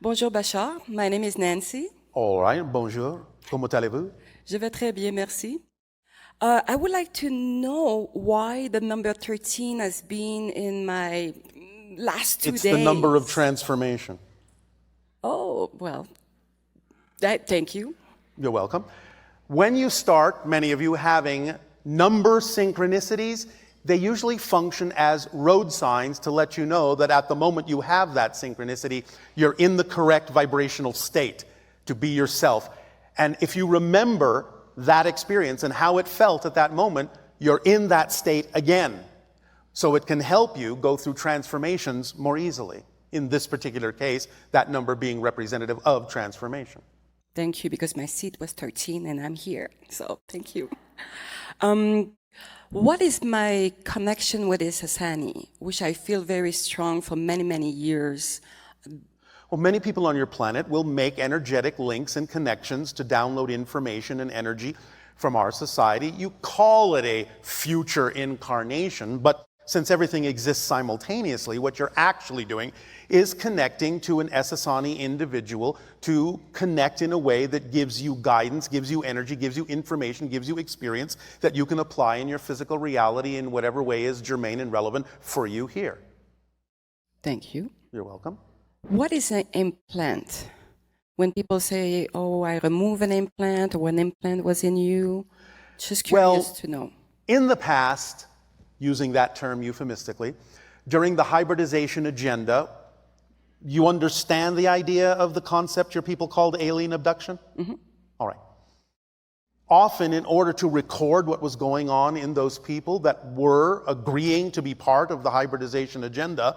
Bonjour Bachar, my name is Nancy. All right, bonjour. Comment allez-vous? Je vais très bien, merci. I would like to know why the number 13 has been in my last 2 days. It's the number of transformation. Oh, well, thank you. You're welcome. When you start, many of you, having number synchronicities, they usually function as road signs to let you know that at the moment you have that synchronicity, you're in the correct vibrational state to be yourself. And if you remember that experience and how it felt at that moment, you're in that state again. So it can help you go through transformations more easily. In this particular case, that number being representative of transformation. Thank you, because my seat was 13 and I'm here, so thank you. What is my connection with this Hassani, which I feel very strong for many, many years? Well, many people on your planet will make energetic links and connections to download information and energy from our society. You call it a future incarnation, but since everything exists simultaneously, what you're actually doing is connecting to an Essassani individual to connect in a way that gives you guidance, gives you energy, gives you information, gives you experience that you can apply in your physical reality in whatever way is germane and relevant for you here. Thank you. You're welcome. What is an implant? When people say, oh, I remove an implant, or an implant was in you, just curious to know. In the past, using that term euphemistically, during the hybridization agenda, you understand the idea of the concept your people called alien abduction? Mm-hmm. All right. Often, in order to record what was going on in those people that were agreeing to be part of the hybridization agenda,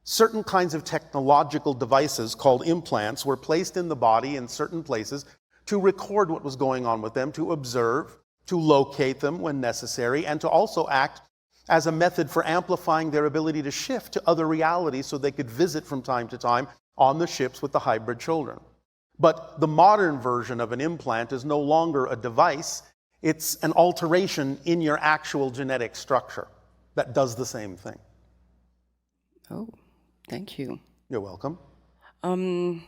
certain kinds of technological devices called implants were placed in the body in certain places to record what was going on with them, to observe, to locate them when necessary, and to also act as a method for amplifying their ability to shift to other realities so they could visit from time to time on the ships with the hybrid children. But the modern version of an implant is no longer a device, it's an alteration in your actual genetic structure that does the same thing. Oh, thank you. You're welcome. I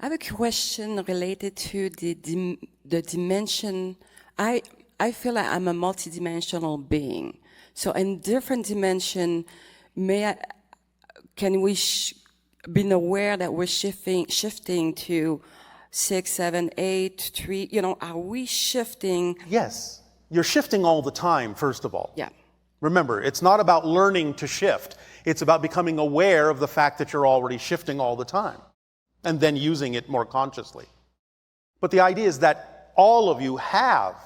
have a question related to the dimension. I feel like I'm a multidimensional being. So in different dimension, can we be aware that we're shifting to 6, 7, 8, 3? Are we shifting? Yes, you're shifting all the time, first of all. Yeah. Remember, it's not about learning to shift. It's about becoming aware of the fact that you're already shifting all the time and then using it more consciously. But the idea is that all of you have,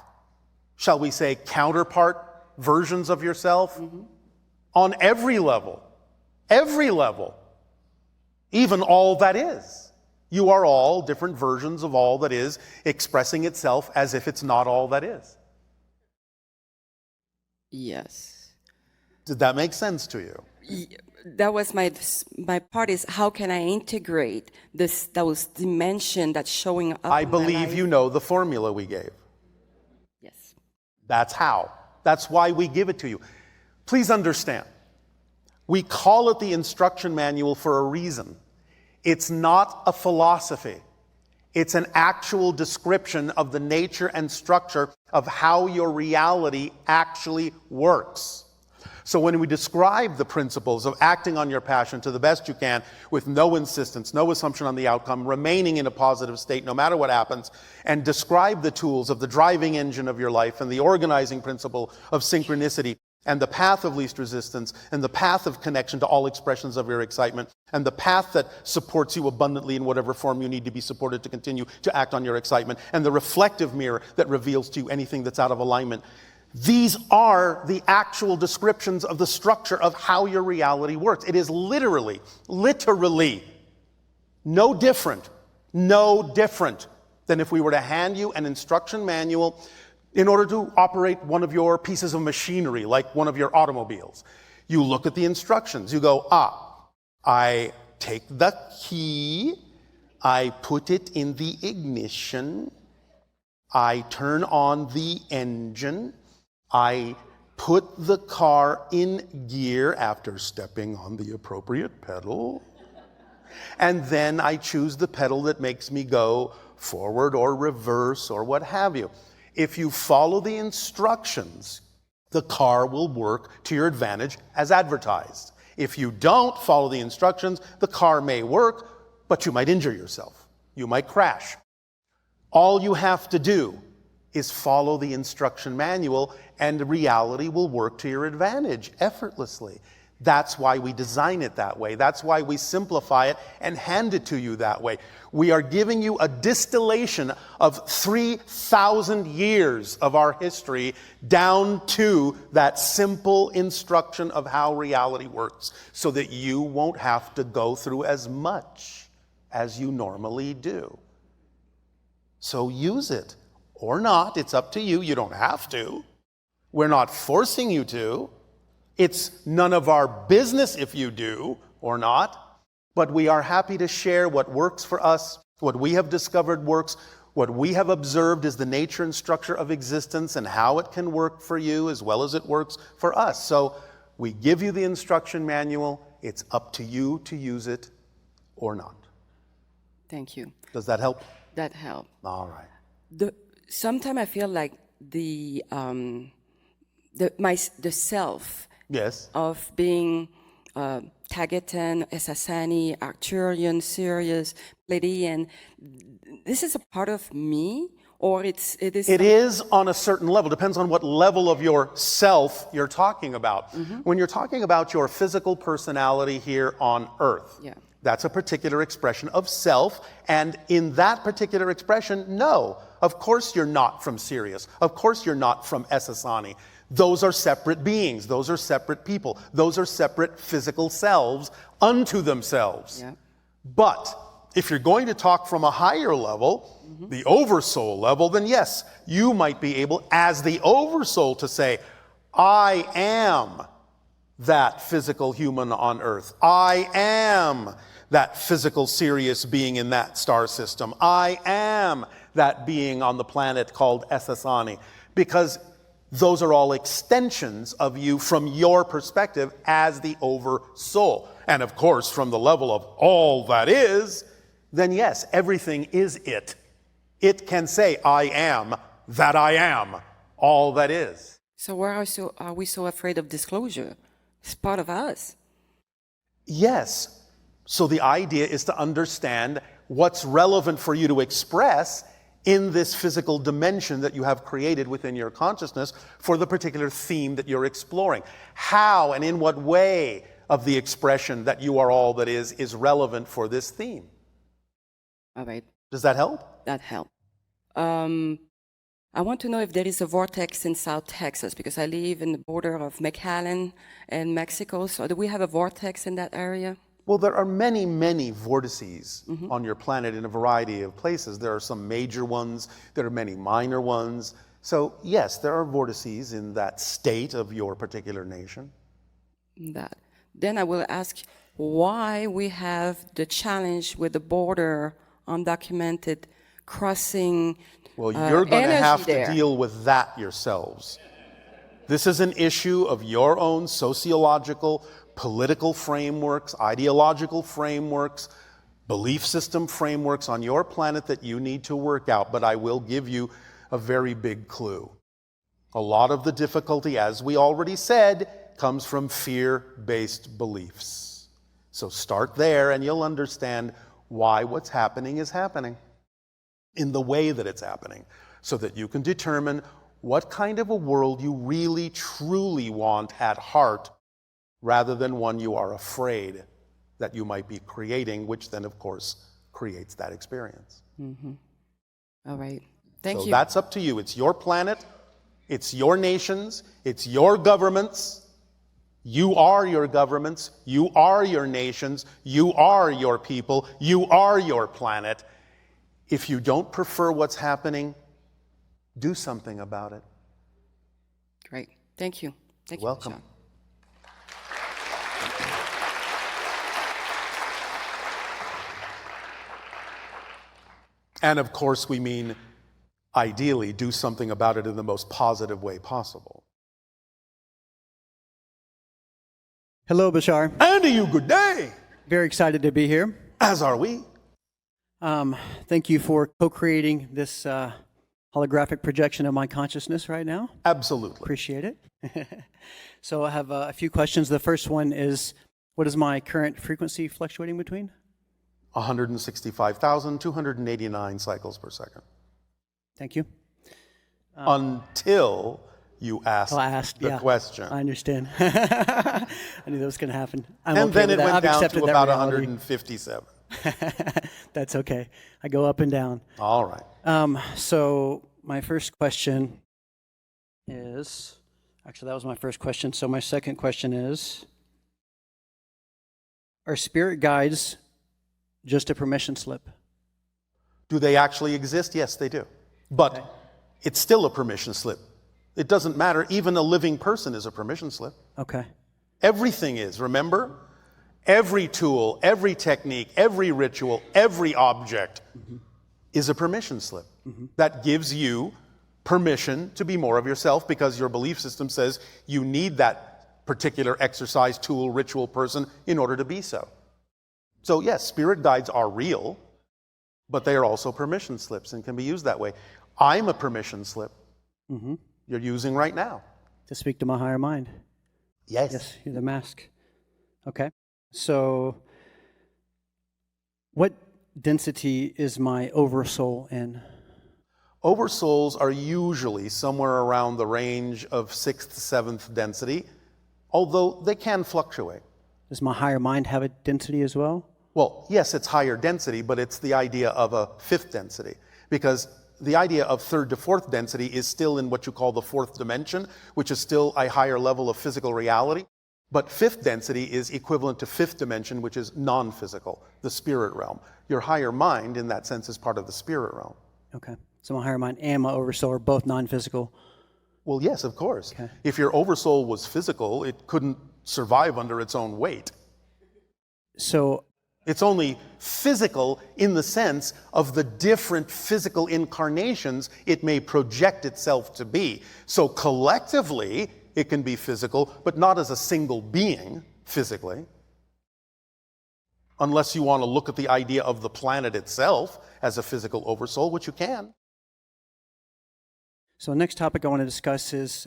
shall we say, counterpart versions of yourself on every level, even all that is. You are all different versions of all that is, expressing itself as if it's not all that is. Yes. Did that make sense to you? That was my part is how can I integrate those dimensions that's showing up I in my believe life? you know the formula we gave. Yes. That's how. That's why we give it to you. Please understand, we call it the instruction manual for a reason. It's not a philosophy. It's an actual description of the nature and structure of how your reality actually works. So when we describe the principles of acting on your passion to the best you can, with no insistence, no assumption on the outcome, remaining in a positive state no matter what happens, and describe the tools of the driving engine of your life and the organizing principle of synchronicity and the path of least resistance and the path of connection to all expressions of your excitement and the path that supports you abundantly in whatever form you need to be supported to continue to act on your excitement and the reflective mirror that reveals to you anything that's out of alignment. These are the actual descriptions of the structure of how your reality works. It is literally no different than if we were to hand you an instruction manual in order to operate one of your pieces of machinery, like one of your automobiles. You look at the instructions, you go, I take the key, I put it in the ignition, I turn on the engine, I put the car in gear after stepping on the appropriate pedal, And then I choose the pedal that makes me go forward or reverse or what have you. If you follow the instructions, the car will work to your advantage as advertised. If you don't follow the instructions, the car may work, but you might injure yourself. You might crash. All you have to do is follow the instruction manual, and reality will work to your advantage effortlessly. That's why we design it that way. That's why we simplify it and hand it to you that way. We are giving you a distillation of 3,000 years of our history down to that simple instruction of how reality works, so that you won't have to go through as much as you normally do. So use it or not. It's up to you. You don't have to. We're not forcing you to. It's none of our business if you do or not, but we are happy to share what works for us, what we have discovered works, what we have observed is the nature and structure of existence and how it can work for you as well as it works for us. So we give you the instruction manual. It's up to you to use it or not. Thank you. Does that help? That helped. All right. Sometimes I feel like the self Yes. of being Tagetan, Essassani, Arcturian, Sirius, Pleiadian, this is a part of me, or it is? It is on a certain level. Depends on what level of your self you're talking about. Mm-hmm. When you're talking about your physical personality here on Earth, yeah. That's a particular expression of self, and in that particular expression, no, of course you're not from Sirius. Of course you're not from Essassani. Those are separate beings. Those are separate people. Those are separate physical selves unto themselves. Yeah. But if you're going to talk from a higher level, mm-hmm. the Oversoul level, then yes, you might be able, as the Oversoul, to say, I am that physical human on Earth. I am that physical Sirius being in that star system. I am that being on the planet called Essassani. Because those are all extensions of you from your perspective as the Oversoul. And of course, from the level of all that is, then yes, everything is it. It can say, I am that I am, all that is. So why are we so afraid of disclosure? It's part of us. Yes. So the idea is to understand what's relevant for you to express in this physical dimension that you have created within your consciousness for the particular theme that you're exploring. How and in what way of the expression that you are all that is relevant for this theme. All right. Does that help? That helped. I want to know if there is a vortex in South Texas, because I live in the border of McAllen and Mexico. So do we have a vortex in that area? Well, there are many, many vortices mm-hmm. on your planet in a variety of places. There are some major ones. There are many minor ones. So, yes, there are vortices in that state of your particular nation. That. Then I will ask why we have the challenge with the border undocumented crossing. Well, you're going to have there. to deal with that yourselves. This is an issue of your own sociological, political frameworks, ideological frameworks, belief system frameworks on your planet that you need to work out. But I will give you a very big clue. A lot of the difficulty, as we already said, comes from fear-based beliefs. So start there and you'll understand why what's happening is happening in the way that it's happening, so that you can determine what kind of a world you really, truly want at heart, rather than one you are afraid that you might be creating, which then, of course, creates that experience. Mm-hmm. All right. Thank you. So that's up to you. It's your planet. It's your nations. It's your governments. You are your governments. You are your nations. You are your people. You are your planet. If you don't prefer what's happening, do something about it. Great. Thank you. Thank you. Welcome. Sean. And of course, we mean, ideally, do something about it in the most positive way possible. Hello, Bashar. And to you, good day. Very excited to be here. As are we. Thank you for co-creating this holographic projection of my consciousness right now. Absolutely. Appreciate it. So I have a few questions. The first one is, what is my current frequency fluctuating between? 165,289 cycles per second. Thank you. Until you asked the question. I understand. I knew that was going to happen. And then it went down to about 157. That's okay. I go up and down. All right. So my first question is, actually that was my first question. So my second question is, are spirit guides just a permission slip? Do they actually exist? Yes, they do. But it's still a permission slip. It doesn't matter. Even a living person is a permission slip. Okay. Everything is, remember? Every tool, every technique, every ritual, every object is a permission slip that gives you permission to be more of yourself because your belief system says you need that particular exercise, tool, ritual, person in order to be so. So yes, spirit guides are real, but they are also permission slips and can be used that way. I'm a permission slip you're using right now. To speak to my higher mind. Yes. Yes, you're the mask. Okay. So, what density is my oversoul in? Oversouls are usually somewhere around the range of 6th to 7th density, although they can fluctuate. Does my higher mind have a density as well? Well, yes, it's higher density, but it's the idea of a 5th density, because the idea of 3rd to 4th density is still in what you call the 4th dimension, which is still a higher level of physical reality. But 5th density is equivalent to 5th dimension, which is non-physical, the spirit realm. Your higher mind, in that sense, is part of the spirit realm. Okay. So my higher mind and my oversoul are both non-physical. Well, yes, of course. Okay. If your oversoul was physical, it couldn't survive under its own weight. So it's only physical in the sense of the different physical incarnations it may project itself to be. So collectively, it can be physical, but not as a single being physically. Unless you want to look at the idea of the planet itself as a physical oversoul, which you can. So the next topic I want to discuss is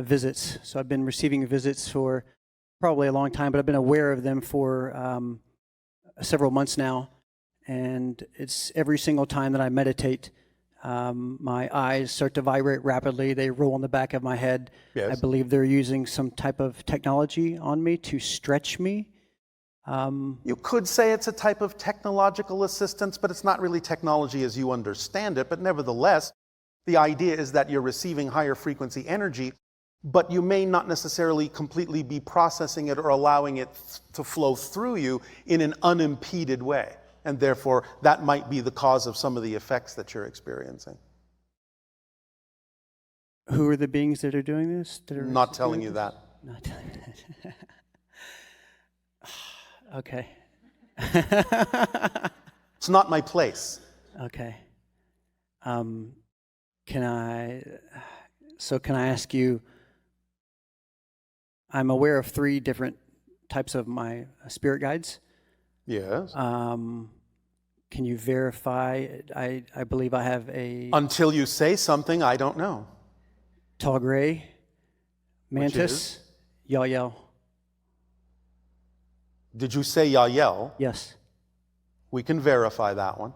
visits. So I've been receiving visits for probably a long time, but I've been aware of them for several months now. And it's every single time that I meditate, my eyes start to vibrate rapidly. They roll in the back of my head. Yes. I believe they're using some type of technology on me to stretch me. You could say it's a type of technological assistance, but it's not really technology as you understand it. But nevertheless, the idea is that you're receiving higher frequency energy, but you may not necessarily completely be processing it or allowing it to flow through you in an unimpeded way. And therefore, that might be the cause of some of the effects that you're experiencing. Who are the beings that are doing this? That are not telling you that. Not telling you that. Okay. It's not my place. Okay. Can I ask you, I'm aware of 3 different types of my spirit guides. Yes. Can you verify? I believe I have a... Until you say something, I don't know. Tall gray, mantis, Yael. Did you say Yael? Yes. We can verify that one.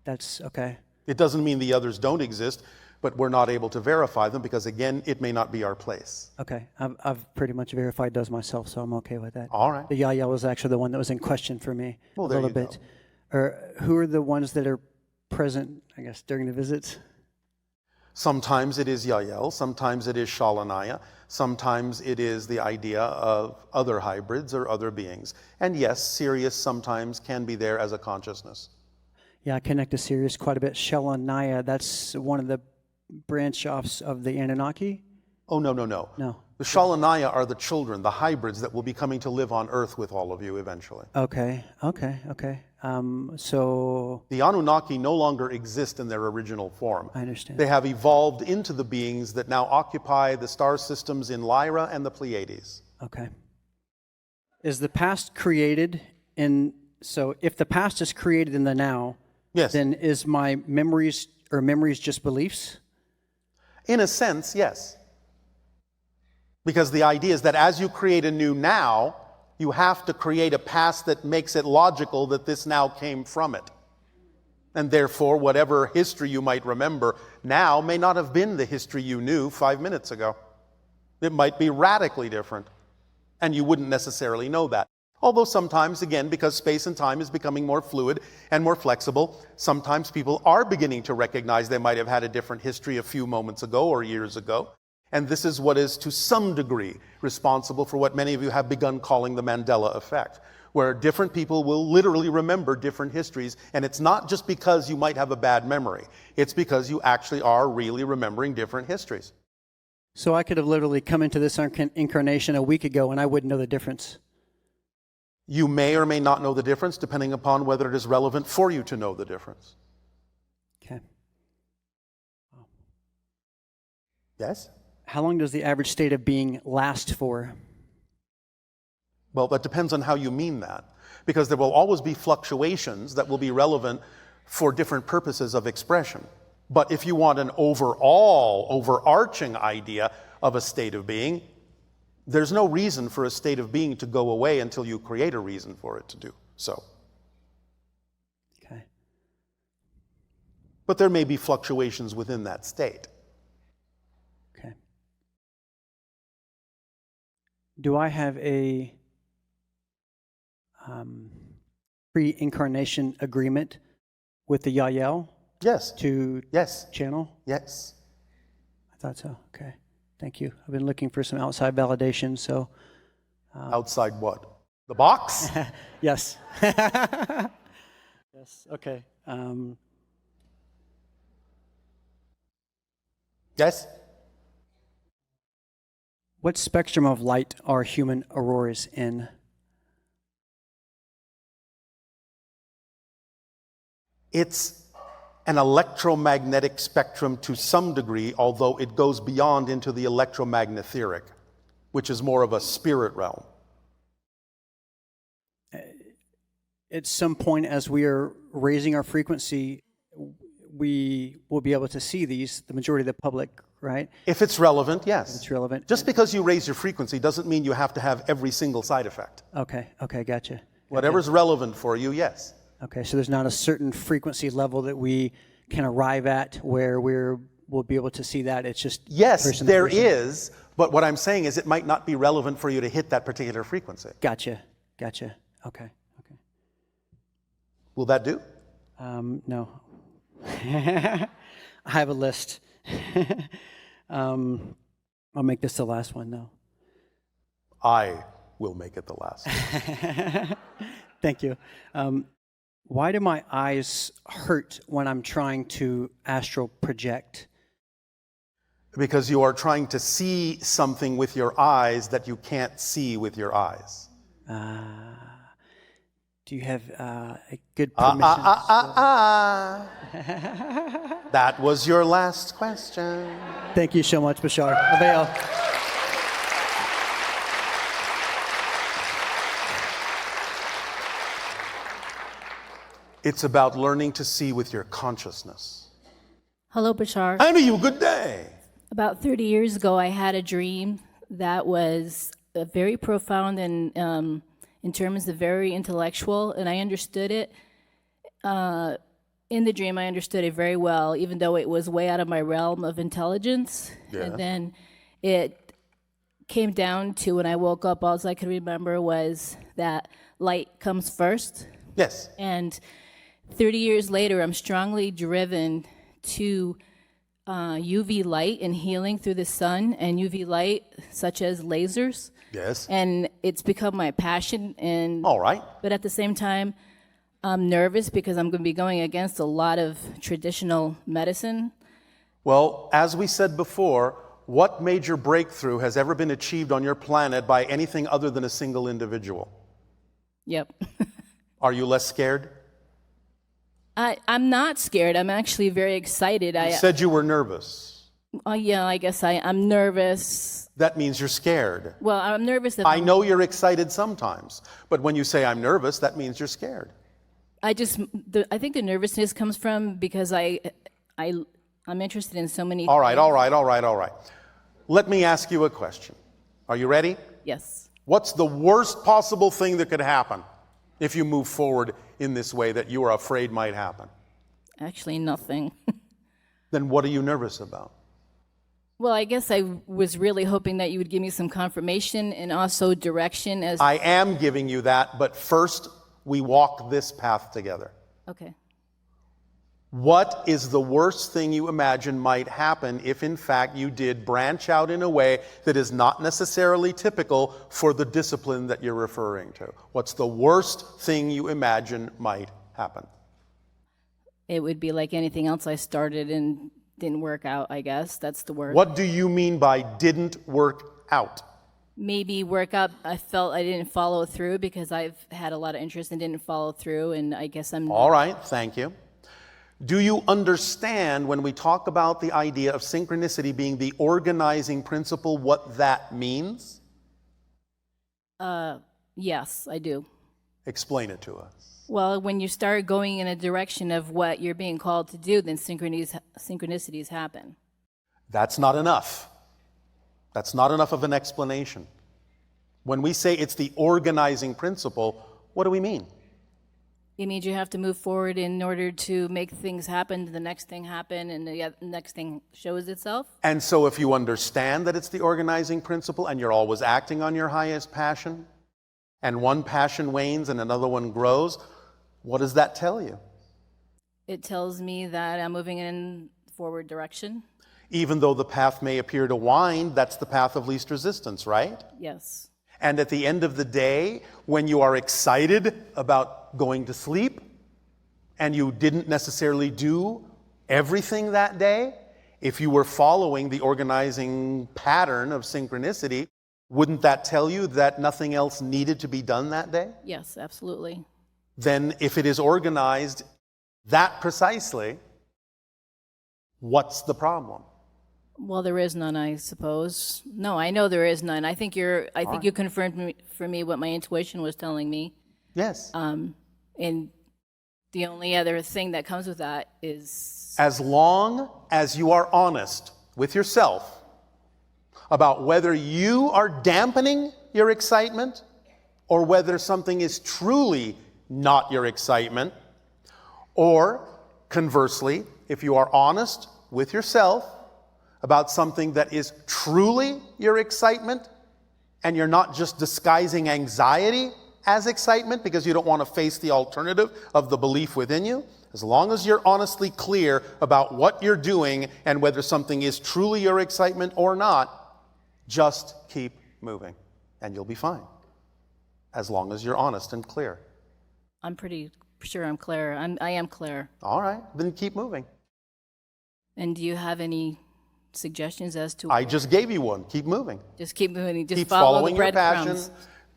That's okay. It doesn't mean the others don't exist, but we're not able to verify them because, again, it may not be our place. Okay. I've pretty much verified those myself, so I'm okay with that. All right. The Yael was actually the one that was in question for me a little bit. Go. Or who are the ones that are present, I guess, during the visits? Sometimes it is Yael, sometimes it is Shalanaya, sometimes it is the idea of other hybrids or other beings. And yes, Sirius sometimes can be there as a consciousness. Yeah, I connect to Sirius quite a bit. Shalanaya, that's one of the branch offs of the Anunnaki? Oh, no. No. The Shalanaya are the children, the hybrids that will be coming to live on Earth with all of you eventually. Okay. So... The Anunnaki no longer exist in their original form. I understand. They have evolved into the beings that now occupy the star systems in Lyra and the Pleiades. Okay. Is the past created in So if the past is created in the now, Yes. then is my memories just beliefs? In a sense, yes. Because the idea is that as you create a new now, you have to create a past that makes it logical that this now came from it. And therefore, whatever history you might remember now may not have been the history you knew 5 minutes ago. It might be radically different. And you wouldn't necessarily know that. Although sometimes, again, because space and time is becoming more fluid and more flexible, sometimes people are beginning to recognize they might have had a different history a few moments ago or years ago. And this is what is, to some degree, responsible for what many of you have begun calling the Mandela effect, where different people will literally remember different histories, and it's not just because you might have a bad memory. It's because you actually are really remembering different histories. So I could have literally come into this incarnation a week ago and I wouldn't know the difference. You may or may not know the difference, depending upon whether it is relevant for you to know the difference. Okay. Yes? How long does the average state of being last for? Well, that depends on how you mean that, because there will always be fluctuations that will be relevant for different purposes of expression. But if you want an overall, overarching idea of a state of being, there's no reason for a state of being to go away until you create a reason for it to do so. Okay. But there may be fluctuations within that state. Okay. Do I have a pre-incarnation agreement with the Yael Yes. to Yes. channel? Yes. I thought so. Okay. Thank you. I've been looking for some outside validation, so. Outside what? The box? Yes. Yes. Okay. Yes. What spectrum of light are human auroras in? It's an electromagnetic spectrum to some degree, although it goes beyond into the electromagnetheric, which is more of a spirit realm. At some point, as we are raising our frequency, we will be able to see these, the majority of the public, right? If it's relevant, yes. It's relevant. Just because you raise your frequency doesn't mean you have to have every single side effect. Okay, gotcha. Whatever's relevant for you, yes. Okay, so there's not a certain frequency level that we can arrive at where we'll be able to see that. It's just Yes, there is, but what I'm saying is it might not be relevant for you to hit that particular frequency. Gotcha. Okay. Will that do? No. I have a list. I'll make this the last one, though. I will make it the last. Thank you. Why do my eyes hurt when I'm trying to astral project? Because you are trying to see something with your eyes that you can't see with your eyes. Do you have a good permission? That was your last question. Thank you so much, Bashar. Avail. It's about learning to see with your consciousness. Hello, Bashar. Annie, good day. About 30 years ago, I had a dream that was very profound and in terms of very intellectual, and I understood it. In the dream, I understood it very well, even though it was way out of my realm of intelligence. Yeah. And then it came down to when I woke up, all I could remember was that light comes first. Yes. And 30 years later, I'm strongly driven to UV light and healing through the sun and UV light, such as lasers. Yes. And it's become my passion. And All right. but at the same time, I'm nervous because I'm going to be going against a lot of traditional medicine. Well, as we said before, what major breakthrough has ever been achieved on your planet by anything other than a single individual? Yep. Are you less scared? I'm not scared. I'm actually very excited. You said you were nervous. Yeah, I guess I'm nervous. That means you're scared. Well, I'm nervous that I know you're excited sometimes, but when you say I'm nervous, that means you're scared. I think the nervousness comes from because I'm interested in so many All right, things. all right. Let me ask you a question. Are you ready? Yes. What's the worst possible thing that could happen if you move forward in this way that you are afraid might happen? Actually, nothing. Then what are you nervous about? Well, I guess I was really hoping that you would give me some confirmation and also direction as... I am giving you that, but first we walk this path together. Okay. What is the worst thing you imagine might happen if, in fact, you did branch out in a way that is not necessarily typical for the discipline that you're referring to? What's the worst thing you imagine might happen? It would be like anything else I started and didn't work out, I guess. That's the word. What do you mean by didn't work out? Maybe work out, I felt I didn't follow through because I've had a lot of interest and didn't follow through, and I guess I'm... All right, thank you. Do you understand when we talk about the idea of synchronicity being the organizing principle, what that means? Yes, I do. Explain it to us. Well, when you start going in a direction of what you're being called to do, then synchronicities happen. That's not enough. That's not enough of an explanation. When we say it's the organizing principle, what do we mean? It means you have to move forward in order to make things happen, the next thing happen, and the next thing shows itself. And so if you understand that it's the organizing principle and you're always acting on your highest passion, and one passion wanes and another one grows, what does that tell you? It tells me that I'm moving in forward direction. Even though the path may appear to wind, that's the path of least resistance, right? Yes. And at the end of the day, when you are excited about going to sleep, and you didn't necessarily do everything that day, if you were following the organizing pattern of synchronicity, wouldn't that tell you that nothing else needed to be done that day? Yes, absolutely. Then if it is organized that precisely, what's the problem? Well, there is none, I suppose. No, I know there is none. I think you confirmed for me what my intuition was telling me. Yes. And the only other thing that comes with that is... As long as you are honest with yourself about whether you are dampening your excitement or whether something is truly not your excitement, or conversely, if you are honest with yourself about something that is truly your excitement and you're not just disguising anxiety as excitement because you don't want to face the alternative of the belief within you, as long as you're honestly clear about what you're doing and whether something is truly your excitement or not, just keep moving and you'll be fine, as long as you're honest and clear. I'm pretty sure I'm clear. I am clear. All right, then keep moving. And do you have any suggestions as to... I just gave you one. Keep moving. Just keep moving. Just Keep follow following the your passion breadcrumbs.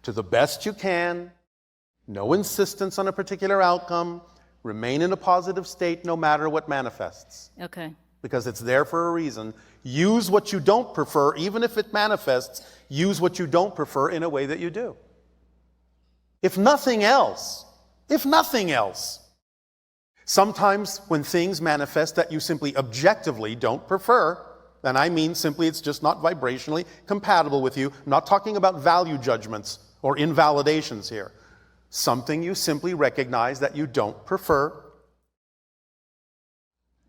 to the best you can. No insistence on a particular outcome. Remain in a positive state no matter what manifests. Okay. Because it's there for a reason. Use what you don't prefer, even if it manifests. Use what you don't prefer in a way that you do. If nothing else, sometimes when things manifest that you simply objectively don't prefer, and I mean simply it's just not vibrationally compatible with you. I'm not talking about value judgments or invalidations here. Something you simply recognize that you don't prefer.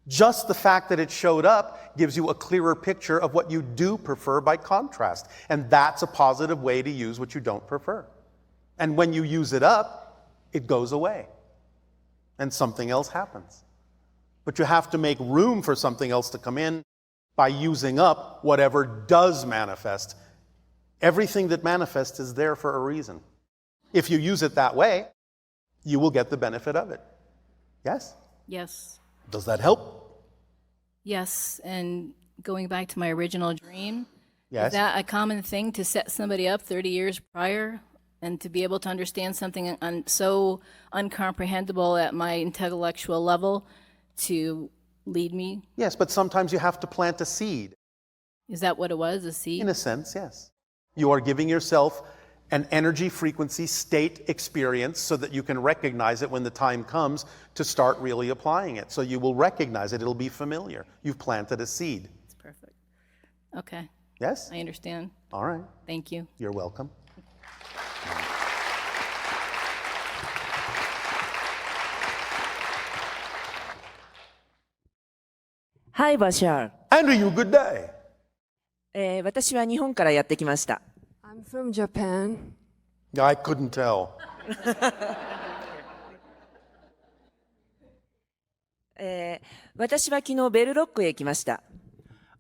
Just the fact that it showed up gives you a clearer picture of what you do prefer by contrast. And that's a positive way to use what you don't prefer. And when you use it up, it goes away. And something else happens. But you have to make room for something else to come in by using up whatever does manifest. Everything that manifests is there for a reason. If you use it that way, you will get the benefit of it. Yes? Yes. Does that help? Yes. And going back to my original dream, Yes. is that a common thing to set somebody up 30 years prior and to be able to understand something so uncomprehendable at my intellectual level to lead me? Yes, but sometimes you have to plant a seed. Is that what it was, a seed? In a sense, yes. You are giving yourself an energy frequency state experience so that you can recognize it when the time comes to start really applying it. So you will recognize it. It'll be familiar. You've planted a seed. It's perfect. Okay, Yes? I understand. All right. Thank you. You're welcome. Hi, Bashar. Andrew, good day. 私は日本からやってきました。 I'm from Japan. I couldn't tell. 私は昨日ベルロックへ行きました。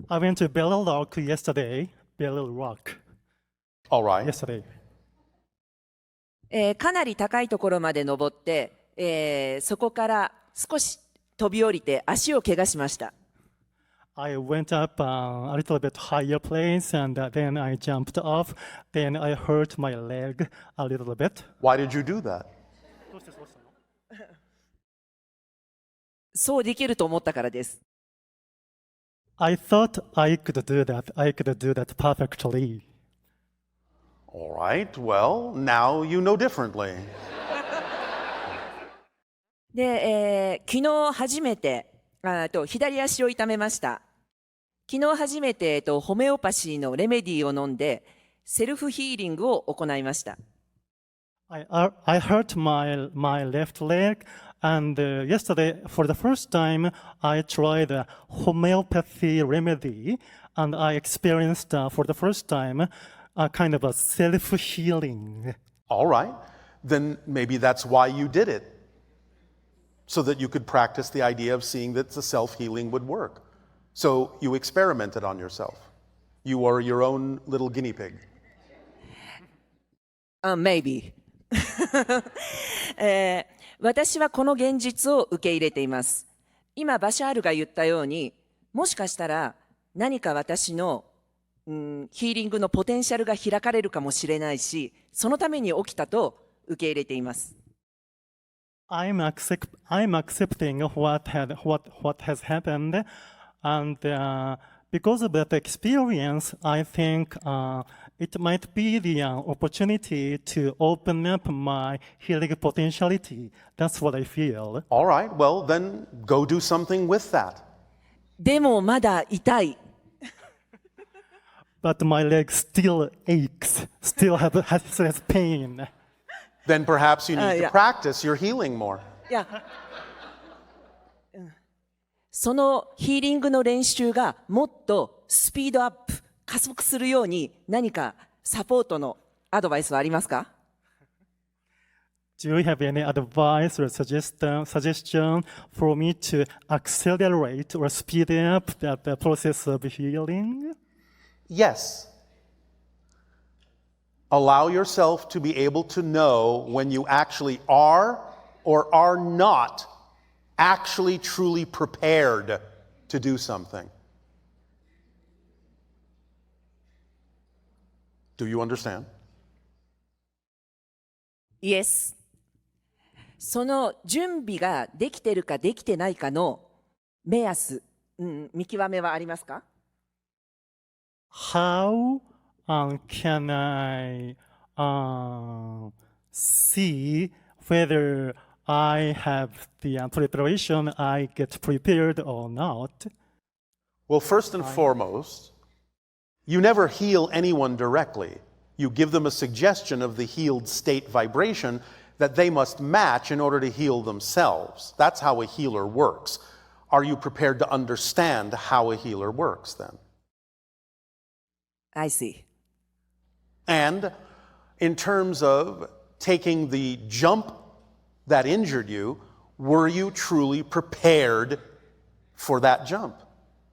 I went to Bell Rock yesterday. Bell Rock All right. yesterday. かなり高いところまで登って、そこから少し飛び降りて足を怪我しました。 I went up a little bit higher place and then I jumped off. Then I hurt my leg a little bit. Why did you do that? そうできると思ったからです。 I thought I could do that. I could do that perfectly. All right. Well, now you know differently. で、昨日初めて左足を痛めました。昨日初めてホメオパシーのレメディを飲んでセルフヒーリングを行いました。 I hurt my left leg, and yesterday, for the first time, I tried a homeopathy remedy, and I experienced, for the first time, a kind of a self-healing. All right. Then maybe that's why you did it. So that you could practice the idea of seeing that the self-healing would work. So you experimented on yourself. You are your own little guinea pig. Maybe. 私はこの現実を受け入れています。今、バシャールが言ったように、もしかしたら何か私の、ヒーリングのポテンシャルが開かれるかもしれないし、そのために起きたと受け入れています。I'm accepting what has happened, and because of that experience, I think it might be the opportunity to open up my healing potentiality. That's what I feel. All right. Well, then go do something with that. でもまだ痛い。But my leg still aches, still has pain. Then perhaps you need to yeah. practice your healing more. いや、そのヒーリングの練習がもっとスピードアップ、加速するように何かサポートのアドバイスはありますか？ Do you have any advice or suggestion for me to accelerate or speed up the process of healing? Yes. Allow yourself to be able to know when you actually are or are not actually truly prepared to do something. Do you understand? Yes. その準備ができてるかできてないかの目安、見極めはありますか？ How can I see whether I have the preparation, I get prepared or not? Well, first and foremost, you never heal anyone directly. You give them a suggestion of the healed state vibration that they must match in order to heal themselves. That's how a healer works. Are you prepared to understand how a healer works then? I see. And in terms of taking the jump that injured you, were you truly prepared for that jump?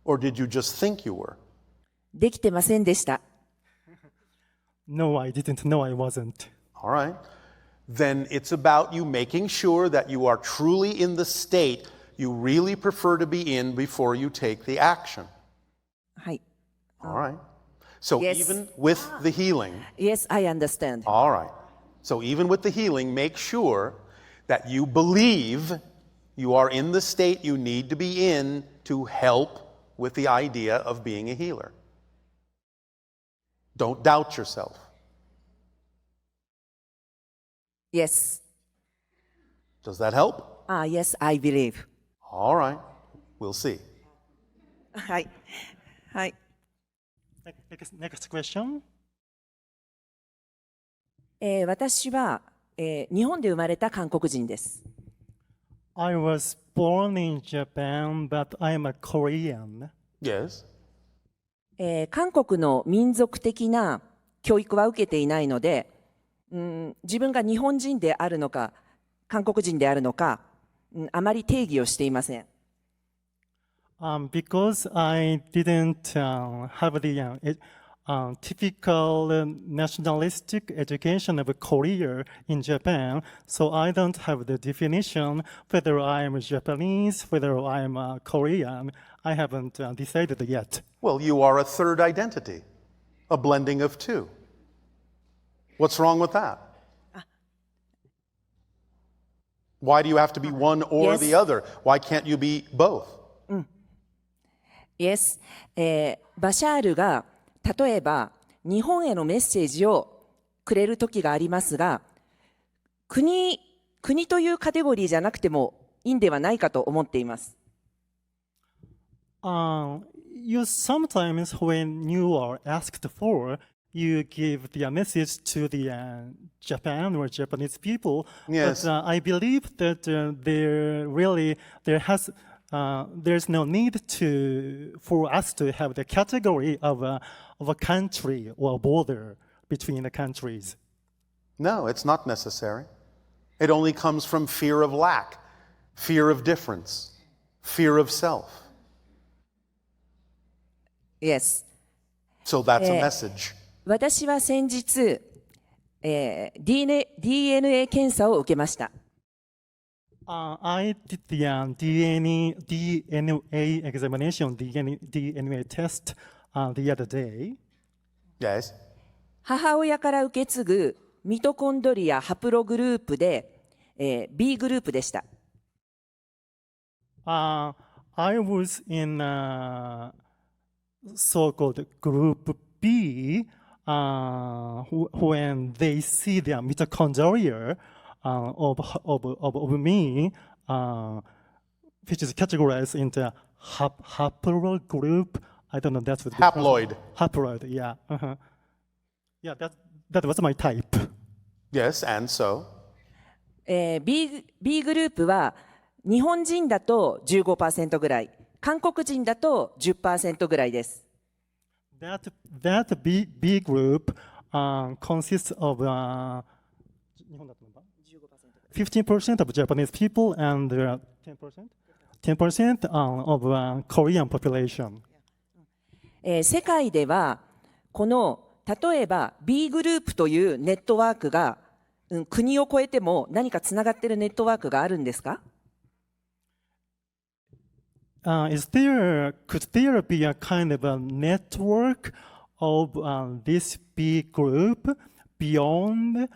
Or did you just think you were? できてませんでした。No, I didn't. No, I wasn't. All right. Then it's about you making sure that you are truly in the state you really prefer to be in before you take the action. はい。 All right. So Yes. even with the healing, Yes, I understand. all right. So even with the healing, make sure that you believe you are in the state you need to be in to help with the idea of being a healer. Don't doubt yourself. Yes. Does that help? Yes, I believe. All right. We'll see. はい。はい。Next question. 私は、日本で生まれた韓国人です。I was born in Japan, but I'm a Korean. Yes. 韓国の民族的な教育は受けていないので、自分が日本人であるのか、韓国人であるのか、あまり定義をしていません。Because I didn't have the typical nationalistic education of Korea in Japan, so I don't have the definition whether I'm Japanese, whether I'm Korean. I haven't decided yet. Well, you are a third identity, a blending of two. What's wrong with that? Why do you have to be one or Yes. the other? Why can't you be both? Yes. バシャールが例えば日本へのメッセージをくれる時がありますが、国というカテゴリーじゃなくてもいいんではないかと思っています。You sometimes, when you are asked for, you give the message to the Japan or Japanese people. Yes. But I believe that there's no need for us to have the category of a country or a border between the countries. No, it's not necessary. It only comes from fear of lack, fear of difference, fear of self. Yes. So that's a message. 私は先日、DNA 検査を受けました。I did the DNA examination, DNA test the other day. Yes. 母親から受け継ぐミトコンドリアハプログループで、B グループでした。I was in so-called group B when they see the mitochondria of me, which is categorized into haplogroup. I don't know. That's what Haploid. Haploid. Yeah. Uh-huh. Yeah. That was my type. Yes, and so? B グループは日本人だと 15% ぐらい、韓国人だと 10% ぐらいです。That B group consists of 15% of Japanese people and 10% of Korean population. 世界ではこの例えば B グループというネットワークが、国を越えても何かつながっているネットワークがあるんですか？Could there be a kind of a network of this B group beyond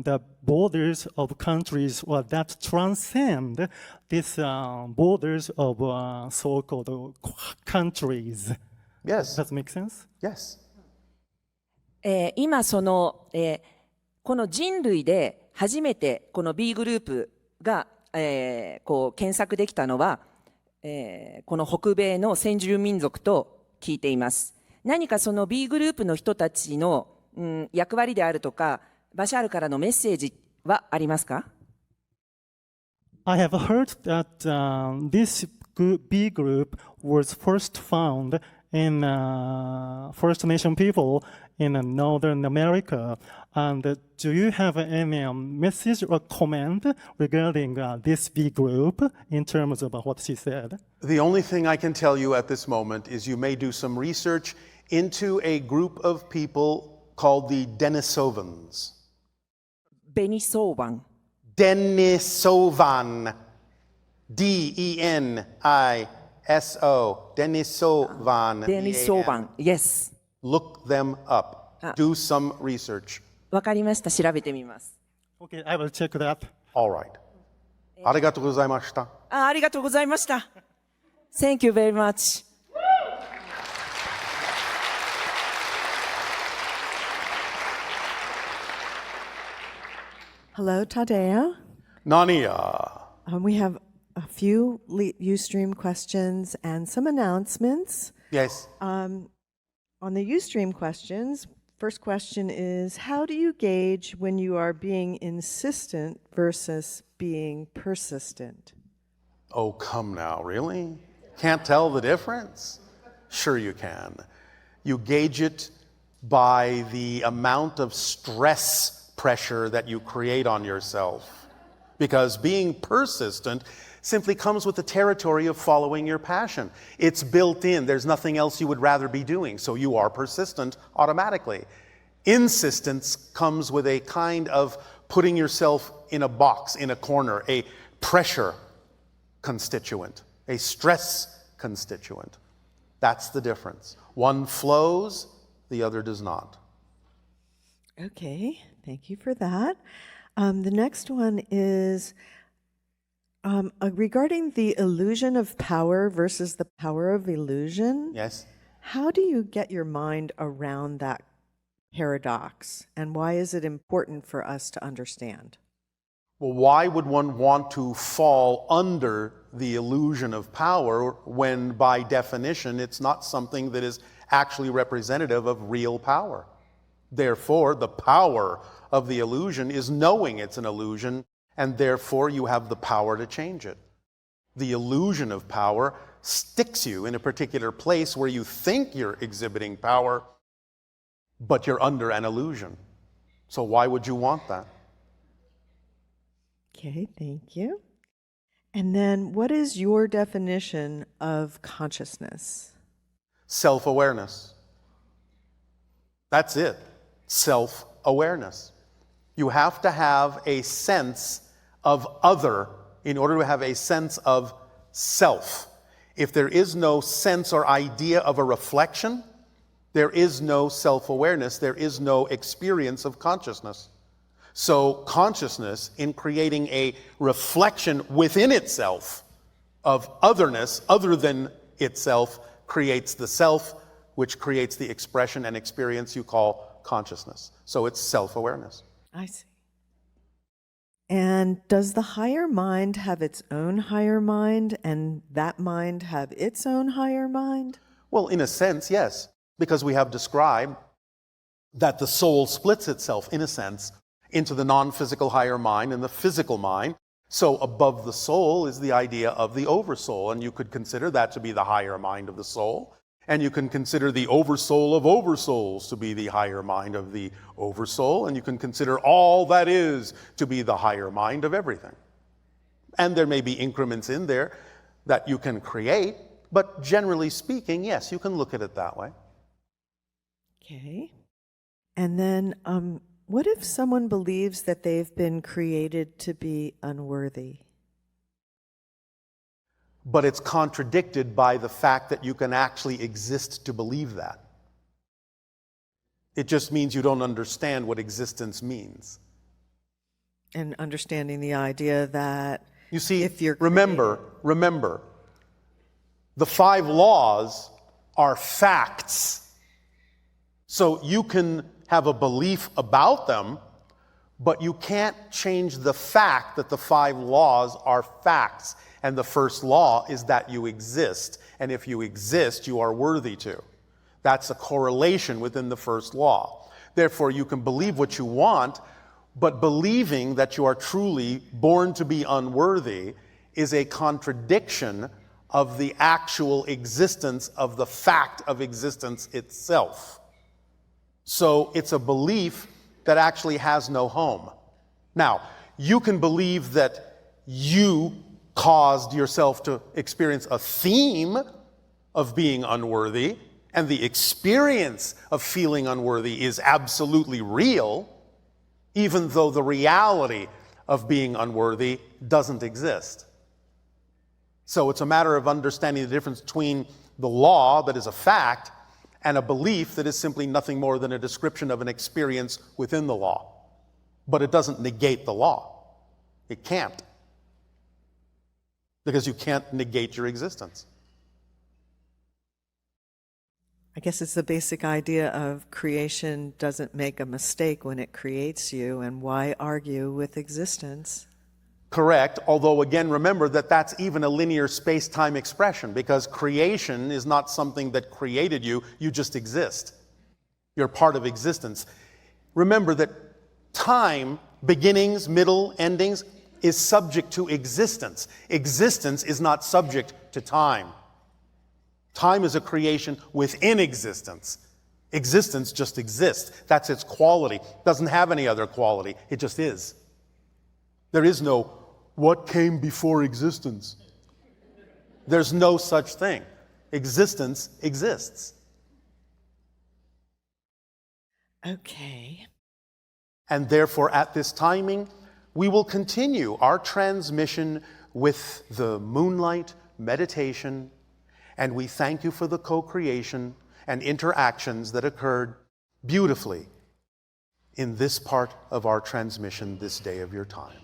the borders of countries or that transcend these borders of so-called countries? Yes. Does that make sense? Yes. 今この人類で初めてこの B グループが、検索できたのは、この北米の先住民族と聞いています。何かその B グループの人たちの、役割であるとか、バシャールからのメッセージはありますか？ I have heard that this B group was first found in First Nation people in Northern America. And do you have any message or comment regarding this B group in terms of what she said? The only thing I can tell you at this moment is you may do some research into a group of people called the Denisovans. ベニソーバン。Denisovan. D-E-N-I-S-O. Denisovan. ベニソーバン。Yes。Look them up. Do some research. わかりました。調べてみます。Okay, I will check that. All right. ありがとうございました。ありがとうございました。Thank you very much. Hello, Tadeo. Nania. We have a few Ustream questions and some announcements. Yes. On the Ustream questions, first question is, how do you gauge when you are being insistent versus being persistent? Oh, come now, really? Can't tell the difference? Sure you can. You gauge it by the amount of stress pressure that you create on yourself. Because being persistent simply comes with the territory of following your passion. It's built in. There's nothing else you would rather be doing, so you are persistent automatically. Insistence comes with a kind of putting yourself in a box, in a corner, a pressure constituent, a stress constituent. That's the difference. One flows, the other does not. Okay, thank you for that. The next one is regarding the illusion of power versus the power of illusion. Yes? How do you get your mind around that paradox, and why is it important for us to understand? Well, why would one want to fall under the illusion of power when, by definition, it's not something that is actually representative of real power? Therefore, the power of the illusion is knowing it's an illusion, and therefore you have the power to change it. The illusion of power sticks you in a particular place where you think you're exhibiting power, but you're under an illusion. So why would you want that? Okay, thank you. And then what is your definition of consciousness? Self-awareness. That's it. Self-awareness. You have to have a sense of other in order to have a sense of self. If there is no sense or idea of a reflection, there is no self-awareness, there is no experience of consciousness. So consciousness, in creating a reflection within itself of otherness, other than itself, creates the self, which creates the expression and experience you call consciousness. So it's self-awareness. I see. And does the higher mind have its own higher mind, and that mind have its own higher mind? Well, in a sense, yes, because we have described that the soul splits itself, in a sense, into the non-physical higher mind and the physical mind. So above the soul is the idea of the Oversoul, and you could consider that to be the higher mind of the soul. And you can consider the Oversoul of Oversouls to be the higher mind of the Oversoul, and you can consider all that is to be the higher mind of everything. And there may be increments in there that you can create, but generally speaking, yes, you can look at it that way. Okay. And then what if someone believes that they've been created to be unworthy? But it's contradicted by the fact that you can actually exist to believe that. It just means you don't understand what existence means. And understanding the idea that you see, if you're remember, the 5 laws are facts. So you can have a belief about them, but you can't change the fact that the 5 laws are facts. And the first law is that you exist. And if you exist, you are worthy to. That's a correlation within the first law. Therefore, you can believe what you want, but believing that you are truly born to be unworthy is a contradiction of the actual existence of the fact of existence itself. So it's a belief that actually has no home. Now, you can believe that you caused yourself to experience a theme of being unworthy, and the experience of feeling unworthy is absolutely real, even though the reality of being unworthy doesn't exist. So it's a matter of understanding the difference between the law that is a fact and a belief that is simply nothing more than a description of an experience within the law. But it doesn't negate the law. It can't. Because you can't negate your existence. I guess it's the basic idea of creation doesn't make a mistake when it creates you, and why argue with existence? Correct, although again, remember that that's even a linear space-time expression, because creation is not something that created you, you just exist. You're part of existence. Remember that time, beginnings, middle, endings, is subject to existence. Existence is not subject to time. Time is a creation within existence. Existence just exists. That's its quality. It doesn't have any other quality. It just is. There is no what came before existence. There's no such thing. Existence exists. Okay. And therefore, at this timing, we will continue our transmission with the moonlight meditation, and we thank you for the co-creation and interactions that occurred beautifully in this part of our transmission this day of your time.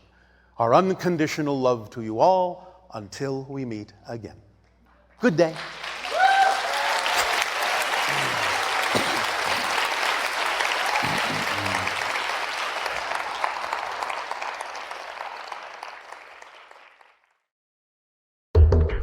Our unconditional love to you all until we meet again. Good day.